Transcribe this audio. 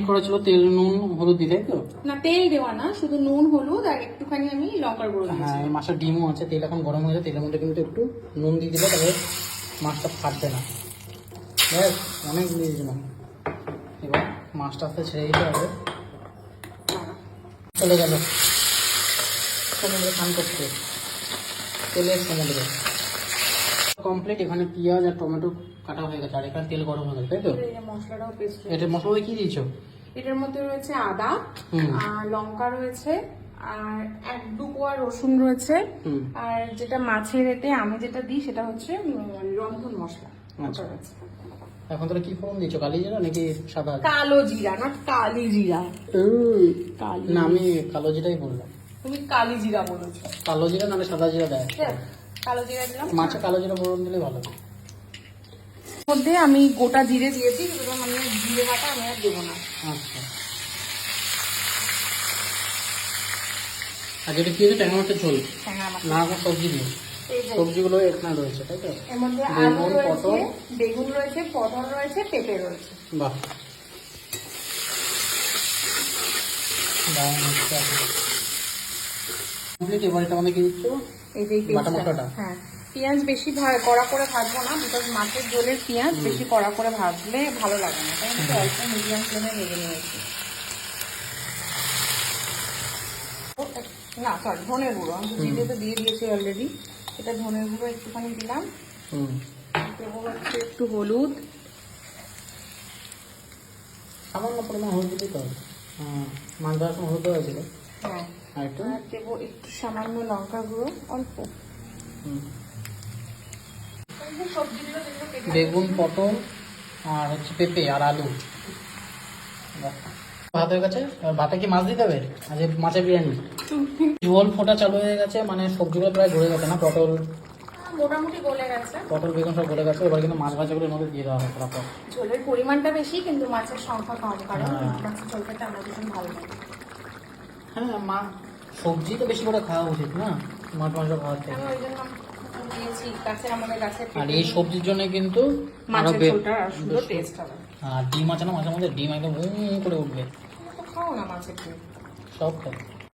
করা ছিল তেল নুন হলুদ দিয়ে, তাই তো? না, তেল দেওয়া না, শুধু নুন হলুদ আর একটুখানি আমি লঙ্কার গুঁড়ো দিয়েছি। হ্যাঁ, মাছের ডিমও আছে। তেল এখন গরম হয়ে যায়, তেলের মধ্যে কিন্তু একটু নুন দিয়ে দিলে তবে মাছটা ফাটবে না। ব্যাস, অনেক দিয়ে দিয়েছিলাম। এবার মাছটা আস্তে ছেড়ে দিতে হবে। চলে গেল সমুদ্রে স্নান করতে, তেলের সমুদ্রে কমপ্লিট। এখানে পেঁয়াজ আর টমেটো কাটা হয়ে গেছে, আর এখানে তেল গরম হয়ে গেছে, তাই তো? মশলাটাও পেস্ট। এটা মশলা কি দিয়েছো? এটার মধ্যে রয়েছে আদা আর লঙ্কা রয়েছে, আর 1-2 কোয়া রসুন রয়েছে, আর যেটা মাছের এতে আমি যেটা দিই সেটা হচ্ছে রন্ধন মশলা। আচ্ছা, এখন তোরা কি ফোড়ন দিয়েছো? কালি জিরা নাকি সাদা? কালো জিরা, না কালি জিরা। না, আমি কালো জিরাই বললাম। তুমি কালি জিরা বলেছো। কালো জিরা নাহলে সাদা জিরা দেয়। কালো জিরা দিলাম। মাছে কালো জিরা ফোড়ন দিলে ভালো। মধ্যে আমি গোটা জিরে দিয়েছি, সুতরাং আমি জিরে বাটা আমি আর দেবো না। আচ্ছা, আর যেটা কি হচ্ছে ট্যাংরা মাছের ঝোল, না কোনো সবজি দিয়ে? সবজিগুলো এখানে রয়েছে, তাই তো? এর মধ্যে আলু রয়েছে, বেগুন রয়েছে, পটল রয়েছে, পেঁপে রয়েছে। বাহ, এবার এটা আমাদের কি দিচ্ছ? এই যে বাটা মশলাটা। হ্যাঁ, পেঁয়াজ বেশি কড়া করে ভাজবো না, বিকজ মাছের ঝোলের পেঁয়াজ বেশি কড়া করে ভাজলে ভালো লাগে না, তাই আমি অল্প মিডিয়াম ফ্লেমে ভেজে নিয়েছি। না সরি, ধনের গুঁড়ো আমি জিরেতে দিয়ে দিয়েছি অলরেডি। এটা ধনের গুঁড়ো একটুখানি দিলাম, দেবো হচ্ছে একটু হলুদ, সামান্য পরিমাণ হলুদ দিলেই তো। মাছ ধরার সময় হলুদ দেওয়া ছিল। হ্যাঁ, আর দেবো একটু সামান্য লঙ্কার গুঁড়ো, অল্প। বেগুন, পটল আর হচ্ছে পেঁপে আর আলু। ভাত হয়ে গেছে। ভাতে কি মাছ দিতে হবে? আজ মাছের বিরিয়ানি। ঝোল ফোটা চালু হয়ে গেছে, মানে সবজিগুলো প্রায় গলে গেছে না? পটল মোটামুটি গলে গেছে, পটল বেগুন সব গলে গেছে। এবার কিন্তু মাছ ভাজাগুলোর মধ্যে দিয়ে দেওয়া হবে তারপর। ঝোলের পরিমাণটা বেশি কিন্তু মাছের সংখ্যা কম, কারণ মাছের ঝোল খেতে আমার ভীষণ ভালো লাগে। হ্যাঁ, সবজি তো বেশি করে খাওয়া উচিত না, মাছ মাংস খাওয়ার থেকে। আমি ওই জন্য দিয়েছি, গাছের আমাদের গাছের। আর এই সবজির জন্য কিন্তু মাছের ঝোলটা সুন্দর টেস্ট হবে। আর ডিম আছে না মাঝে মধ্যে, ডিম একদম করে উঠবে। খাও না মাছের ঝোল, সব খাই।